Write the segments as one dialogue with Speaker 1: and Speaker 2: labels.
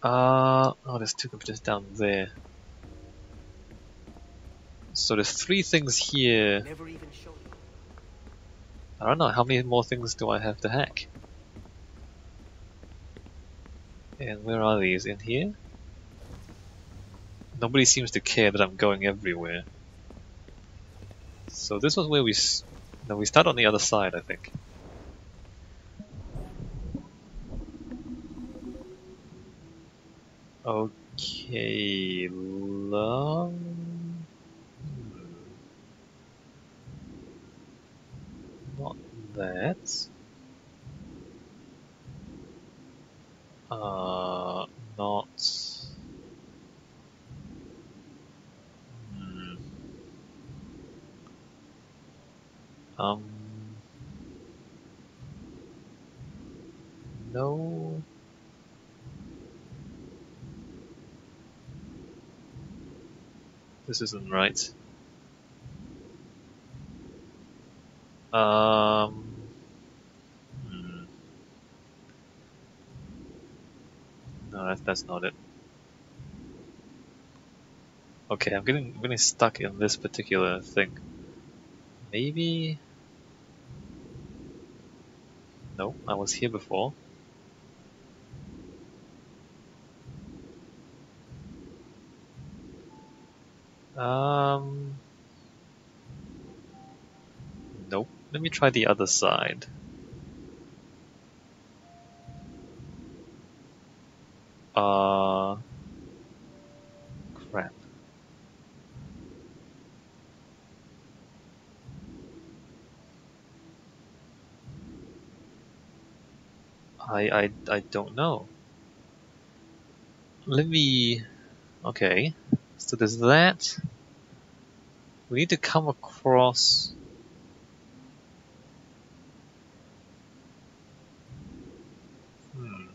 Speaker 1: Oh, there's two computers down there. So there's three things here.
Speaker 2: Never even showed you.
Speaker 1: I don't know, how many more things do I have to hack? And where are these? In here? Nobody seems to care that I'm going everywhere. So this was where we start on the other side, I think. Okay, not that. Not. Hmm. Um. No. This isn't right. Um. Hmm. No, that's not it. Okay, I'm getting stuck in this particular thing. Maybe. No, I was here before. Nope. Let me try the other side. Crap. I don't know. Let me. Okay. So there's that. We need to come across. Hmm.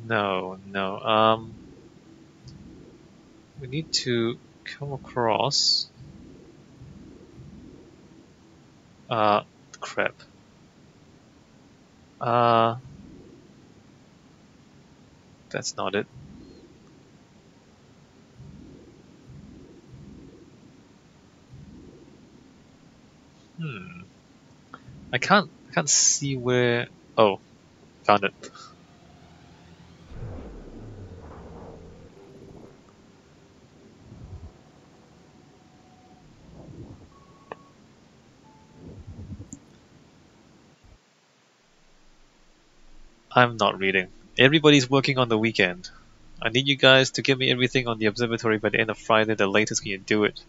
Speaker 1: No. We need to come across. Crap. That's not it. Hmm. I can't see where. Oh, found it. I'm not reading. Everybody's working on the weekend. I need you guys to give me everything on the observatory by the end of Friday. The latest can you do it?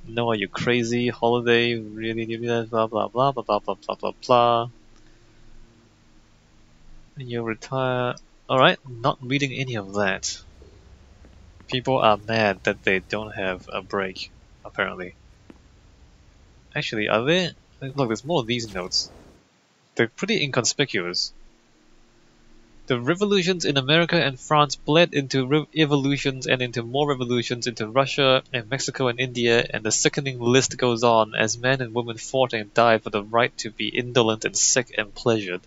Speaker 1: No, are you crazy? Holiday? Really? Blah blah blah blah blah blah blah blah blah. You retire. Alright, not reading any of that. People are mad that they don't have a break, apparently. Actually, are there? Look, there's more of these notes. They're pretty inconspicuous. The revolutions in America and France bled into evolutions and into more revolutions into Russia and Mexico and India, and the sickening list goes on as men and women fought and died for the right to be indolent and sick and pleasured.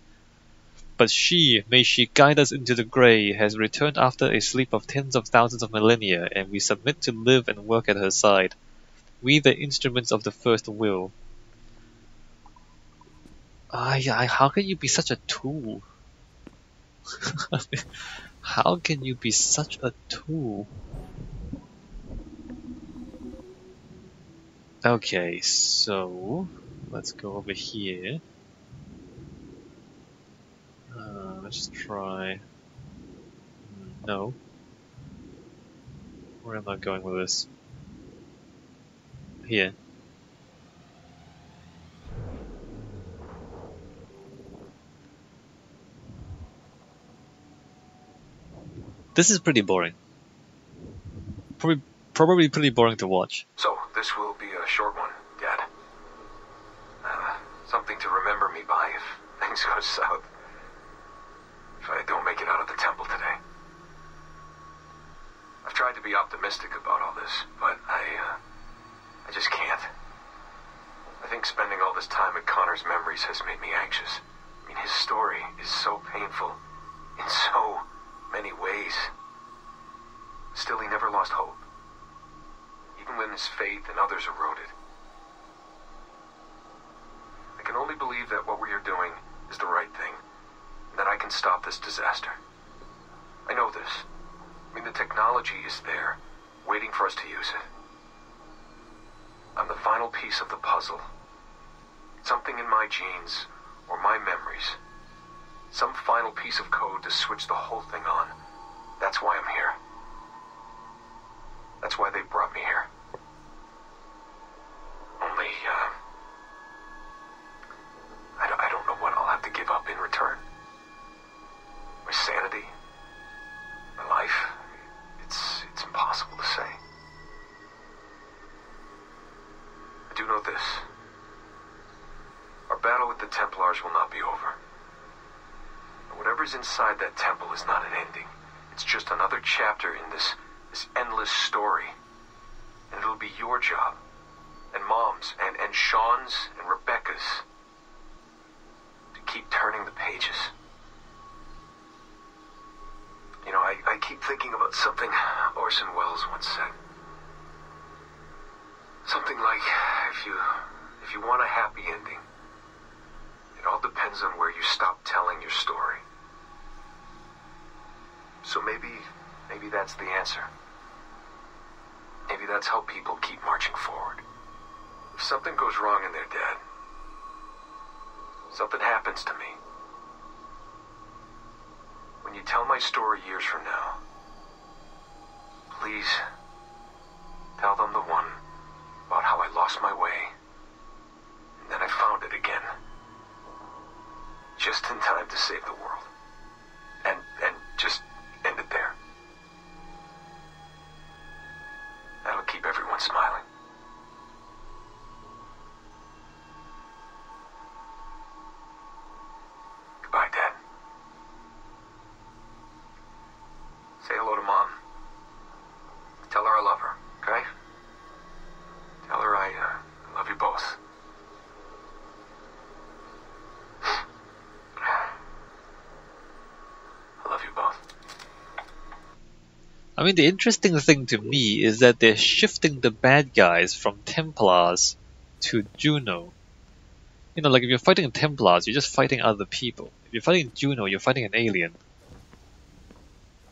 Speaker 1: But she, may she guide us into the grey, has returned after a sleep of tens of thousands of millennia, and we submit to live and work at her side. We the instruments of the first will. How can you be such a tool? How can you be such a tool? Okay, so let's go over here. Let's try. No. Where am I going with this? Here. This is pretty boring. Probably pretty boring to watch.
Speaker 3: So, this will be a short one, Dad. Something to remember me by if things go south. If I don't make it out of the temple today. I've tried to be optimistic about all this, but I just can't. this time in Connor's memories has made me anxious. I mean, his story is so painful in so many ways. Still, he never lost hope, even when his faith in others eroded. I can only believe that what we are doing is the right thing, and that I can stop this disaster. I know this. I mean, the technology is there, waiting for us to use it. I'm the final piece of the puzzle. Something in my genes, or my memories. Some final piece of code to switch the whole thing on. That's why I'm here. That's why they brought me here. Only, I don't know what I'll have to give up in return. My sanity? My life? It's impossible to say. I do know this. Our battle with the Templars will not be over. And whatever's inside that temple is not an ending. It's just another chapter in this endless story. And it'll be your job, and Mom's, and Sean's, and Rebecca's, to keep turning the pages. You know, I keep thinking about something Orson Welles once said. Something like, if you want a happy ending, it all depends on where you stop telling your story. So maybe that's the answer. Maybe that's how people keep marching forward. If something goes wrong and they're dead, something happens to me. When you tell my story years from now, please tell them the one about how I lost my way, and then I found it again. Just in time to save the world. And just end it there. That'll keep everyone smiling. Goodbye, Dad. Say hello to Mom. Tell her I love her, okay? Tell her I love you both. I love you both.
Speaker 1: I mean, the interesting thing to me is that they're shifting the bad guys from Templars to Juno. You know, like if you're fighting Templars, you're just fighting other people. If you're fighting Juno, you're fighting an alien.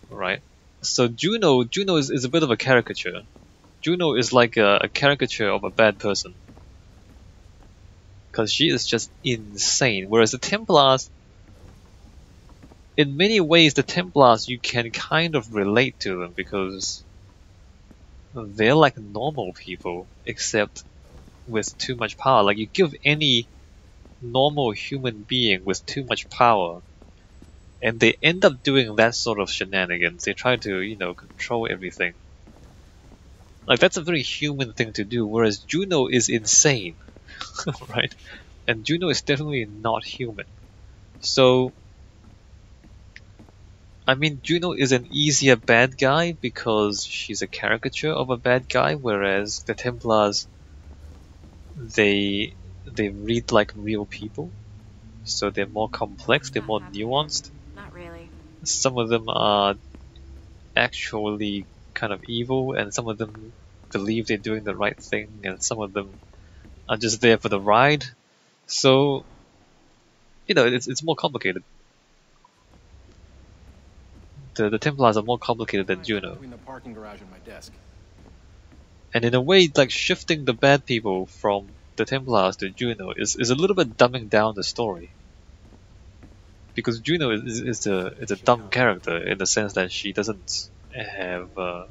Speaker 1: Right? So Juno is a bit of a caricature. Juno is like a caricature of a bad person. Because she is just insane. Whereas the Templars, in many ways, the Templars, you can kind of relate to them because they're like normal people, except with too much power. Like, you give any normal human being with too much power, and they end up doing that sort of shenanigans. They try to, you know, control everything. Like, that's a very human thing to do, whereas Juno is insane, right? And Juno is definitely not human. So, I mean, Juno is an easier bad guy because she's a caricature of a bad guy, whereas the Templars, they read like real people, so they're more complex, they're more nuanced.
Speaker 2: Not really.
Speaker 1: Some of them are actually kind of evil, and some of them believe they're doing the right thing, and some of them are just there for the ride. So, you know, it's more complicated. The Templars are more complicated than Juno.
Speaker 4: Between the parking garage and my desk.
Speaker 1: And in a way, like, shifting the bad people from the Templars to Juno is a little bit dumbing down the story. Because Juno is a dumb character in the sense that she doesn't have a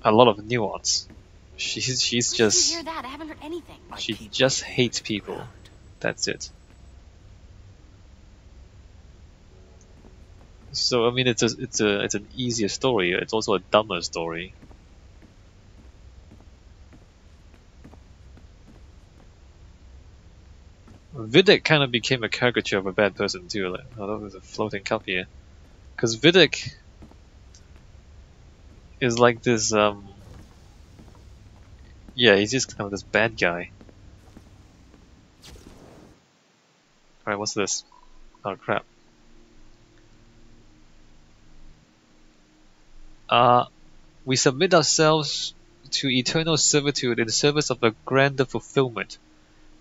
Speaker 1: lot of nuance. She's
Speaker 2: Where did
Speaker 1: just
Speaker 2: you hear that? I haven't heard anything.
Speaker 1: she just hates people. That's it. So I mean, it's an easier story. It's also a dumber story. Vidic kind of became a caricature of a bad person too. Like, oh, there's a floating cup here, because Vidic is like this. Yeah, he's just kind of this bad guy. Alright, what's this? Oh crap. We submit ourselves to eternal servitude in service of a grander fulfillment.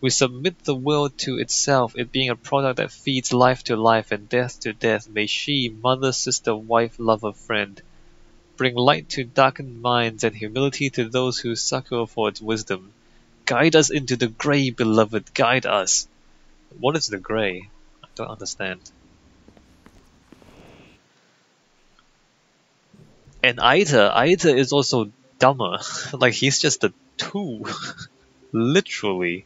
Speaker 1: We submit the world to itself, it being a product that feeds life to life and death to death. May she, mother, sister, wife, lover, friend, bring light to darkened minds and humility to those who succor for its wisdom. Guide us into the grey, beloved, guide us. What is the grey? I don't understand. And Aita is also dumber. Like, he's just a tool. Literally.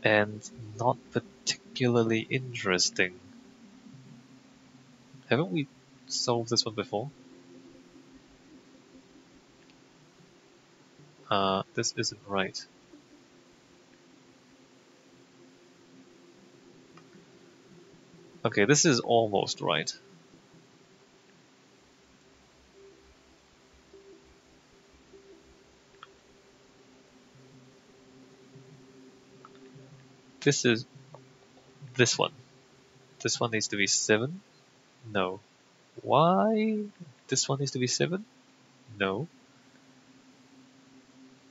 Speaker 1: And not particularly interesting. Haven't we solved this one before? This isn't right. Okay, this is almost right. This is this one. This one needs to be 7? No. Why? This one needs to be 7? No.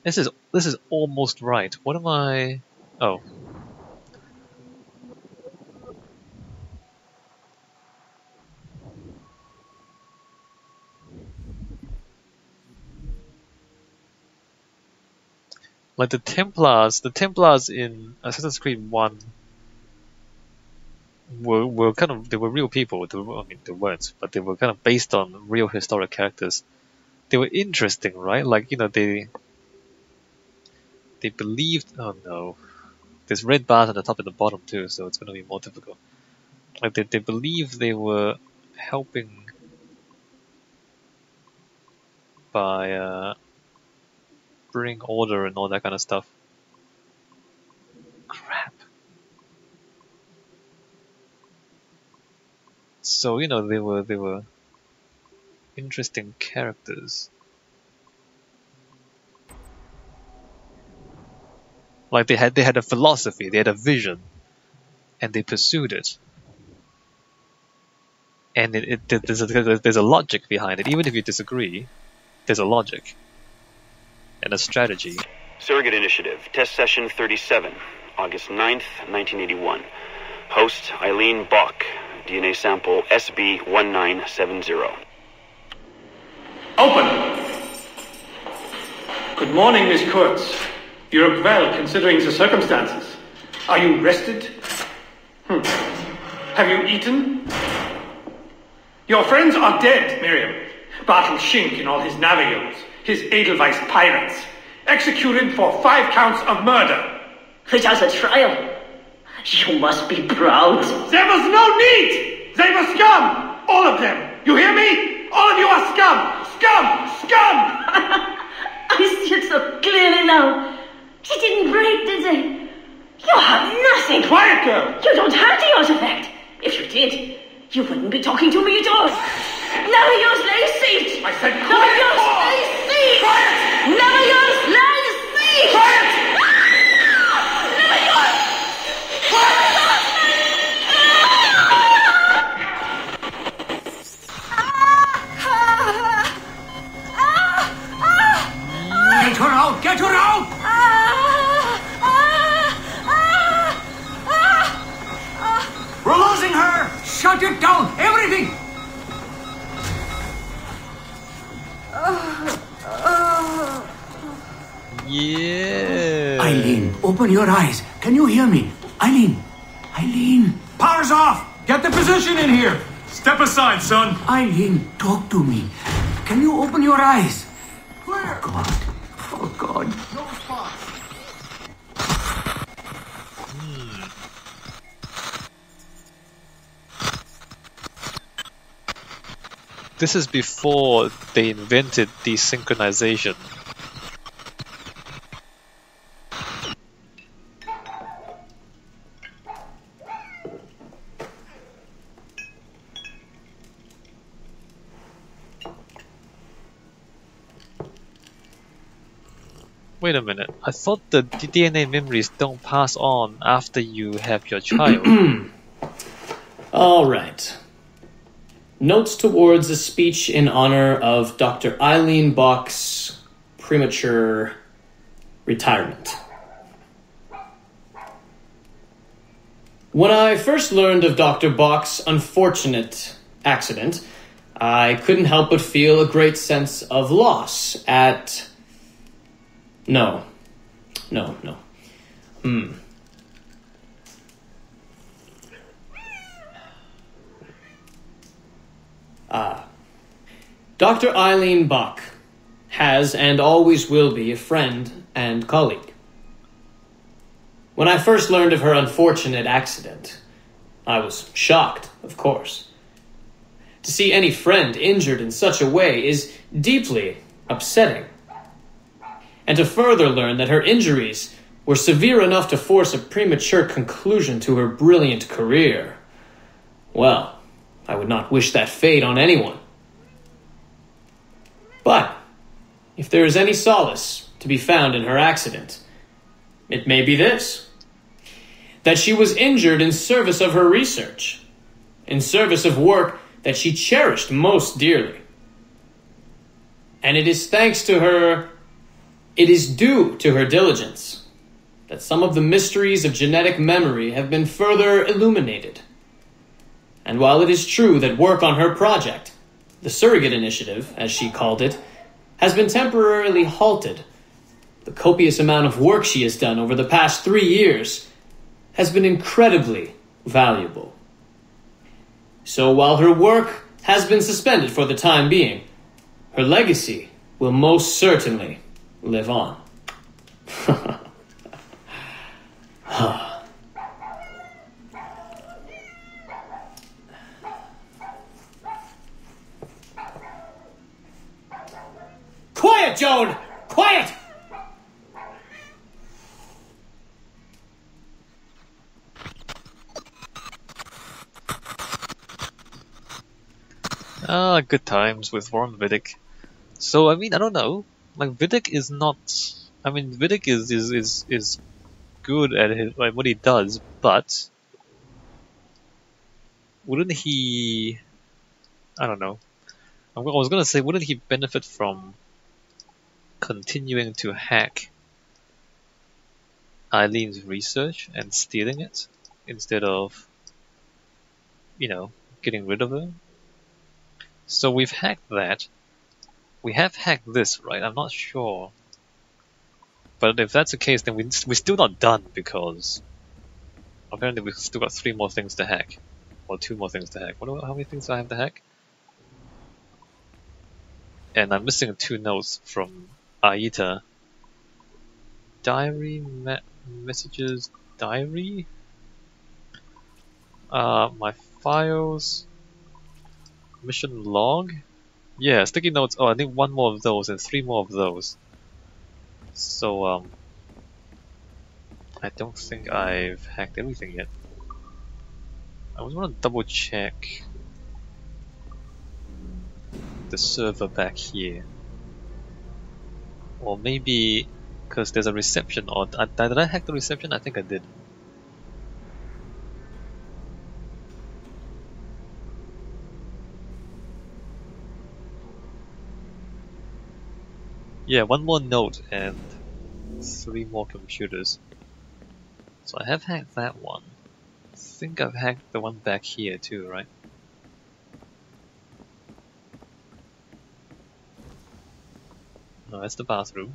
Speaker 1: This is almost right. What am I? Oh. Like the Templars in Assassin's Creed 1 were kind of, they were real people. I mean, they weren't, but they were kind of based on real historic characters. They were interesting, right? Like, you know, they believed. Oh no, there's red bars on the top and the bottom too, so it's gonna be more difficult. Like they believed they were helping by bring order and all that kind of stuff. Crap. So, you know, they were interesting characters. Like they had a philosophy, they had a vision, and they pursued it. And there's a logic behind it. Even if you disagree, there's a logic and a strategy.
Speaker 2: Surrogate Initiative, Test Session 37, August 9th, 1981. Host Eileen Bach, DNA sample SB1970.
Speaker 4: Open! Good morning, Miss Kurtz. You look well, considering the circumstances. Are you rested? Have you eaten? Your friends are dead, Miriam. Bartle Schink and all his Navios, his Edelweiss pirates, executed for 5 counts of murder.
Speaker 5: Without a trial. You must be proud.
Speaker 4: There was no need! They were scum! All of them! You hear me? All of you are scum! Scum! Scum!
Speaker 5: I see it so clearly now. He didn't break, did they? You have nothing.
Speaker 4: Quiet, girl!
Speaker 5: You don't have the artifact. If you did, you wouldn't be talking to me at all. Never use lay seat.
Speaker 4: I said
Speaker 5: Never
Speaker 4: quiet!
Speaker 5: use lay seat.
Speaker 4: Quiet!
Speaker 5: Never use lay seat.
Speaker 4: Quiet!
Speaker 5: Never use.
Speaker 4: Get her out! Get her out! We're losing her! Shut it down! Everything!
Speaker 1: Yeah.
Speaker 6: Eileen, open your eyes. Can you hear me? Eileen! Eileen!
Speaker 4: Power's off! Get the position in here! Step aside, son!
Speaker 6: Eileen, talk to me. Can you open your eyes?
Speaker 4: Clear!
Speaker 6: Oh God. Oh God.
Speaker 4: No spots!
Speaker 1: This is before they invented desynchronization. Wait a minute. I thought the DNA memories don't pass on after you have your child.
Speaker 7: Alright. Notes towards a speech in honor of Dr. Eileen Bach's premature retirement. When I first learned of Dr. Bach's unfortunate accident, I couldn't help but feel a great sense of loss at... No. Dr. Eileen Bach has and always will be a friend and colleague. When I first learned of her unfortunate accident, I was shocked, of course. To see any friend injured in such a way is deeply upsetting. And to further learn that her injuries were severe enough to force a premature conclusion to her brilliant career, well, I would not wish that fate on anyone. But, if there is any solace to be found in her accident, it may be this: that she was injured in service of her research, in service of work that she cherished most dearly. And it is due to her diligence that some of the mysteries of genetic memory have been further illuminated. And while it is true that work on her project, the surrogate initiative, as she called it, has been temporarily halted, the copious amount of work she has done over the past 3 years has been incredibly valuable. So while her work has been suspended for the time being, her legacy will most certainly live on. Quiet, Joan! Quiet!
Speaker 1: Good times with Warren Vidic. So, I mean, I don't know. Like, Vidic is not... I mean, Vidic is good at like, what he does, but... Wouldn't he... I don't know. I was gonna say, wouldn't he benefit from continuing to hack Eileen's research and stealing it instead of, you know, getting rid of her? So we've hacked that. We have hacked this, right? I'm not sure. But if that's the case, then we're still not done, because apparently we've still got 3 more things to hack. Or 2 more things to hack. How many things do I have to hack? And I'm missing 2 notes from Aita. Diary, messages, diary? My files, mission log? Yeah, sticky notes. Oh, I need 1 more of those and 3 more of those. So, I don't think I've hacked everything yet. I was want to double check the server back here. Or maybe, because there's a reception, or did I hack the reception? I think I did. Yeah, 1 more note and 3 more computers. So I have hacked that one. I think I've hacked the one back here too, right? No, that's the bathroom.